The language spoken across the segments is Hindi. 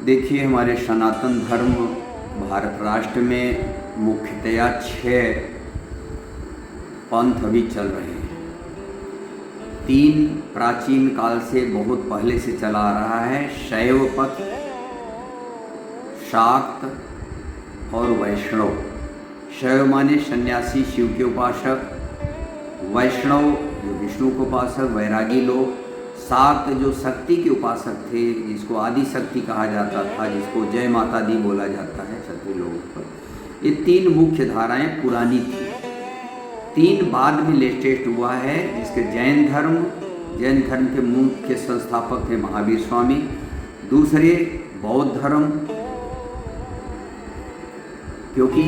देखिए, हमारे सनातन धर्म भारत राष्ट्र में मुख्यतया 6 पंथ अभी चल रहे हैं। 3 प्राचीन काल से बहुत पहले से चला आ रहा है, शैव पथ, शाक्त और वैष्णव। शैव माने सन्यासी, शिव के उपासक, वैष्णव जो विष्णु के उपासक, वैरागी लोग, शाक्त जो शक्ति के उपासक थे, जिसको आदि शक्ति कहा जाता था, जिसको जय माता दी बोला जाता है सभी लोगों पर। ये 3 मुख्य धाराएं पुरानी थी। 3 बाद में लेटेस्ट हुआ है, जिसके जैन धर्म के मुख्य संस्थापक थे महावीर स्वामी। दूसरे बौद्ध धर्म, क्योंकि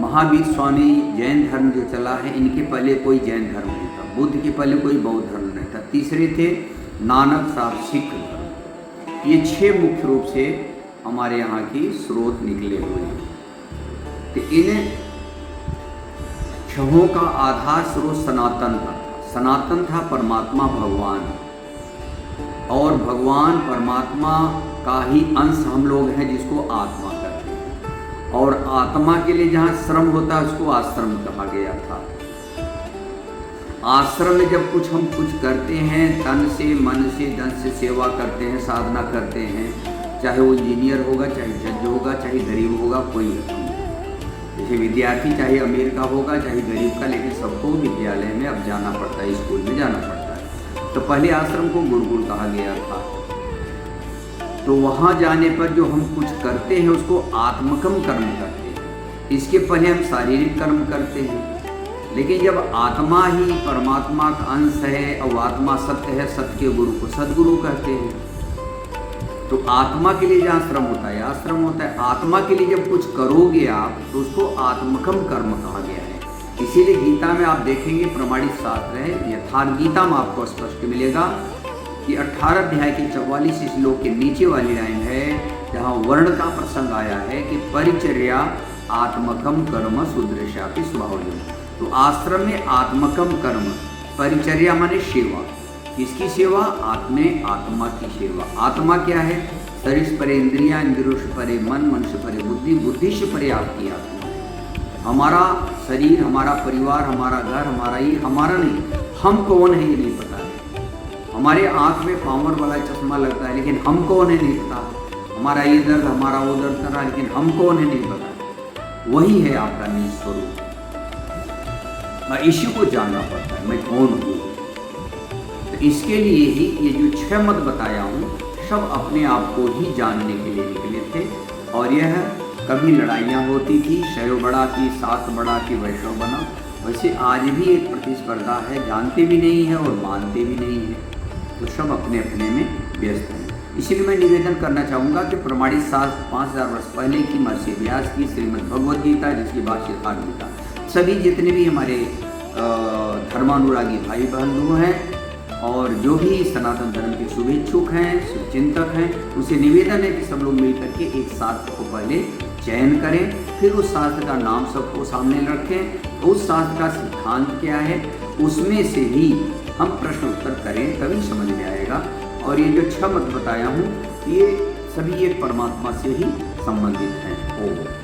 महावीर स्वामी जैन धर्म जो चला है, इनके पहले कोई जैन धर्म नहीं था, बुद्ध के पहले कोई बौद्ध धर्म नहीं था। तीसरे थे नानक साहब सिख धर्म। ये 6 मुख्य रूप से हमारे यहाँ की स्रोत निकले हुए हैं। तो इन 6 का आधार स्रोत सनातन था। सनातन था परमात्मा भगवान, और भगवान परमात्मा का ही अंश हम लोग हैं, जिसको आत्मा कहते हैं। और आत्मा के लिए जहाँ श्रम होता है उसको आश्रम कहा गया था। आश्रम में जब हम कुछ करते हैं, तन से, मन से, धन से सेवा करते हैं, साधना करते हैं, चाहे वो इंजीनियर होगा, चाहे जज होगा, चाहे गरीब होगा, कोई जैसे विद्यार्थी चाहे अमीर का होगा, चाहे गरीब का, लेकिन सबको विद्यालय में अब जाना पड़ता है, स्कूल में जाना पड़ता है। तो पहले आश्रम को गुरुकुल कहा गया था। तो वहाँ जाने पर जो हम कुछ करते हैं उसको आत्मकम कर्म करते हैं। इसके पहले हम शारीरिक कर्म करते हैं, लेकिन जब आत्मा ही परमात्मा का अंश है और आत्मा सत्य है, सत्य के गुरु को सदगुरु कहते हैं। तो आत्मा के लिए जहाँ श्रम होता है, आश्रम होता है। आत्मा के लिए जब कुछ करोगे आप, तो उसको आत्मकम कर्म कहा गया है। इसीलिए गीता में आप देखेंगे, प्रमाणित शास्त्र है, यथार्थ गीता में आपको स्पष्ट मिलेगा कि 18 अध्याय के 44 श्लोक के नीचे वाली लाइन है, जहाँ वर्ण का प्रसंग आया है कि परिचर्या आत्मकम कर्म सुदृशापि स्वभावजन। तो आश्रम में आत्मकम कर्म, परिचर्या माने सेवा। किसकी सेवा? आत्मा की सेवा। आत्मा क्या है? शरीर से परे इंद्रिया, इंद्रियों से परे मन, मन से परे बुद्धि, बुद्धि से परे आपकी आत्मा। हमारा शरीर, हमारा परिवार, हमारा घर, हमारा ये हमारा नहीं, हम कौन है ये नहीं पता है। हमारे आँख में पावर वाला चश्मा लगता है, लेकिन हम कौन है नहीं पता। हमारा ये दर्द, हमारा वो दर्द कर रहा है, लेकिन हम कौन है नहीं पता। वही है आपका निज स्वरूप। इसी को जानना पड़ता है, मैं कौन हूँ। तो इसके लिए ही ये जो 6 मत बताया हूँ, सब अपने आप को ही जानने के लिए निकले थे। और यह कभी लड़ाइयाँ होती थी, शैव बड़ा की, शाक्त बड़ा की, वैष्णव बना। वैसे आज भी एक प्रतिस्पर्धा है, जानते भी नहीं है और मानते भी नहीं है, तो सब अपने अपने में व्यस्त हैं। इसीलिए मैं निवेदन करना चाहूँगा कि प्रमाणित शास्त्र 5000 वर्ष पहले की महर्षि व्यास की श्रीमद् भगवद गीता, जिसकी भाष्य यथार्थ गीता, सभी जितने भी हमारे धर्मानुरागी भाई बहन हैं और जो भी सनातन धर्म के शुभेच्छुक हैं, शुभचिंतक हैं, उसे निवेदन है कि सब लोग मिलकर के एक शास्त्र को पहले चयन करें, फिर उस शास्त्र का नाम सबको सामने रखें। उस शास्त्र का सिद्धांत क्या है, उसमें से ही हम प्रश्न उत्तर करें, तभी समझ में आएगा। और ये जो 6 मत बताया हूँ, ये सभी एक परमात्मा से ही संबंधित हैं। ओम।